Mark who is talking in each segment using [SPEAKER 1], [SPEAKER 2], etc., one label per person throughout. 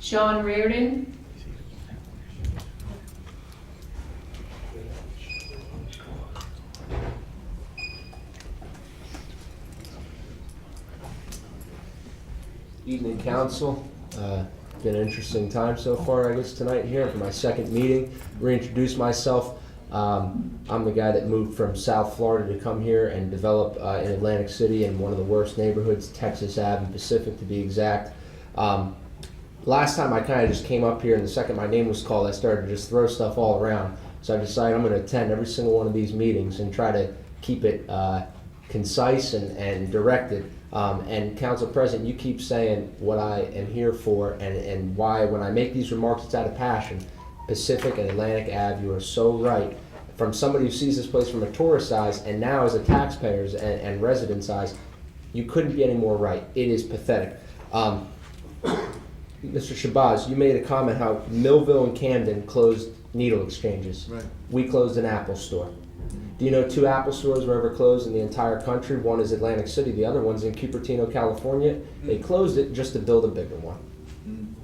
[SPEAKER 1] Sean Reardon.
[SPEAKER 2] Evening, Council. Been an interesting time so far, I guess, tonight here for my second meeting. Reintroduce myself. I'm the guy that moved from South Florida to come here and develop in Atlantic City in one of the worst neighborhoods, Texas Ave and Pacific to be exact. Last time I kind of just came up here, and the second my name was called, I started to just throw stuff all around. So I decided I'm going to attend every single one of these meetings and try to keep it concise and directed. And Council President, you keep saying what I am here for and why when I make these remarks it's out of passion. Pacific and Atlantic Ave, you are so right. From somebody who sees this place from a tourist eyes and now as a taxpayer's and resident's eyes, you couldn't be any more right. It is pathetic. Mr. Shabazz, you made a comment how Millville and Camden closed needle exchanges.
[SPEAKER 3] Right.
[SPEAKER 2] We closed an Apple store. Do you know 2 Apple stores were ever closed in the entire country? One is Atlantic City, the other one's in Cupertino, California. They closed it just to build a bigger one.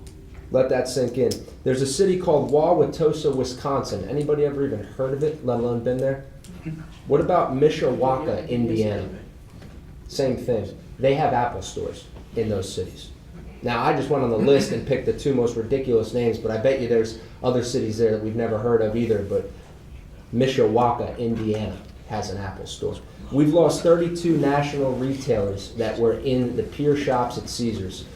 [SPEAKER 2] Let that sink in. There's a city called Wauwatosa, Wisconsin. Anybody ever even heard of it, let alone been there? What about Mishawaka, Indiana? Same thing. They have Apple stores in those cities. Now, I just went on the list and picked the 2 most ridiculous names, but I bet you there's other cities there that we've never heard of either, but Mishawaka, Indiana has an Apple store. We've lost 32 national retailers that were in the Pier Shops at Caesars.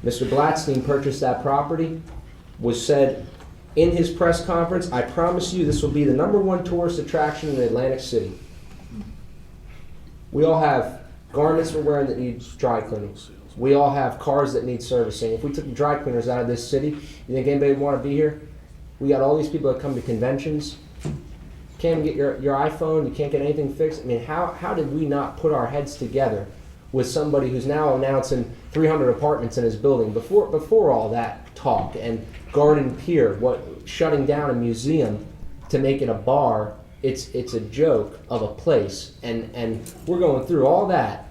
[SPEAKER 2] Mr. Blatstein purchased that property, was said in his press conference, I promise you this will be the #1 tourist attraction in Atlantic City. We all have garments we're wearing that need dry cleaning. We all have cars that need servicing. If we took the dry cleaners out of this city, you think anybody would want to be here? We got all these people that come to conventions. Can't even get your iPhone, you can't get anything fixed. I mean, how did we not put our heads together with somebody who's now announcing 300 apartments in his building before all that talk, and Garden Pier, shutting down a museum to make it a bar? It's a joke of a place, and we're going through all that,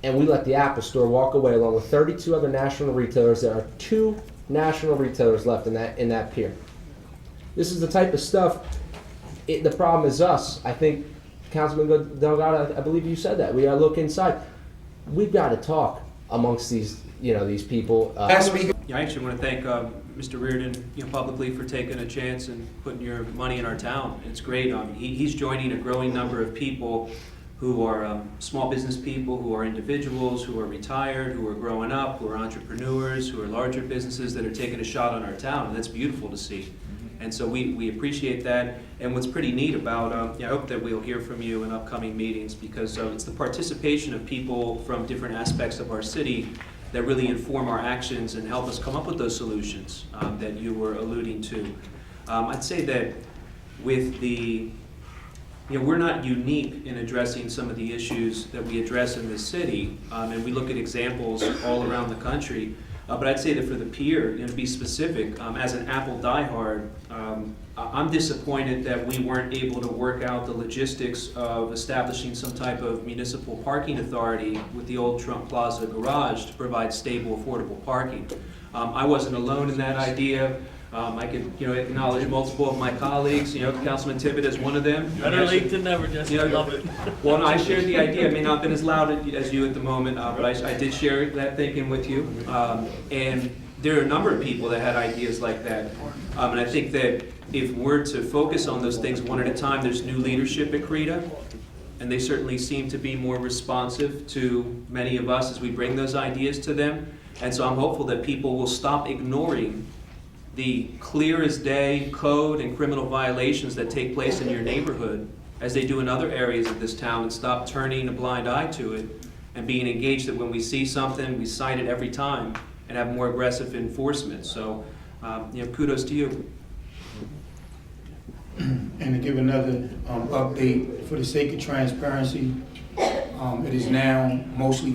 [SPEAKER 2] and we let the Apple store walk away along with 32 other national retailers. There are 2 national retailers left in that pier. This is the type of stuff. The problem is us. I think Councilman Delgado, I believe you said that. We gotta look inside. We've got to talk amongst these people.
[SPEAKER 4] Yeah, I actually want to thank Mr. Reardon, publicly for taking a chance and putting your money in our town. It's great. He's joining a growing number of people who are small business people, who are individuals, who are retired, who are growing up, who are entrepreneurs, who are larger businesses that are taking a shot on our town, and that's beautiful to see. And so we appreciate that. And what's pretty neat about, I hope that we'll hear from you in upcoming meetings, because it's the participation of people from different aspects of our city that really inform our actions and help us come up with those solutions that you were alluding to. I'd say that with we're not unique in addressing some of the issues that we address in this city, and we look at examples all around the country. But I'd say that for the pier, to be specific, as an Apple diehard, I'm disappointed that we weren't able to work out the logistics of establishing some type of municipal parking authority with the old Trump Plaza garage to provide stable, affordable parking. I wasn't alone in that idea. I could, acknowledge multiple of my colleagues. Councilman Tibbet is one of them.
[SPEAKER 5] Better late than never, Jesse. Love it.
[SPEAKER 4] Well, no, I shared the idea. It may not have been as loud as you at the moment, but I did share that thinking with you. And there are a number of people that had ideas like that. And I think that if we're to focus on those things one at a time, there's new leadership at CRETA, and they certainly seem to be more responsive to many of us as we bring those ideas to them. And so I'm hopeful that people will stop ignoring the clear as day code and criminal violations that take place in your neighborhood as they do in other areas of this town, and stop turning a blind eye to it and being engaged that when we see something, we cite it every time and have more aggressive enforcement. So, kudos to you.
[SPEAKER 3] And to give another update, for the sake of transparency, it is now mostly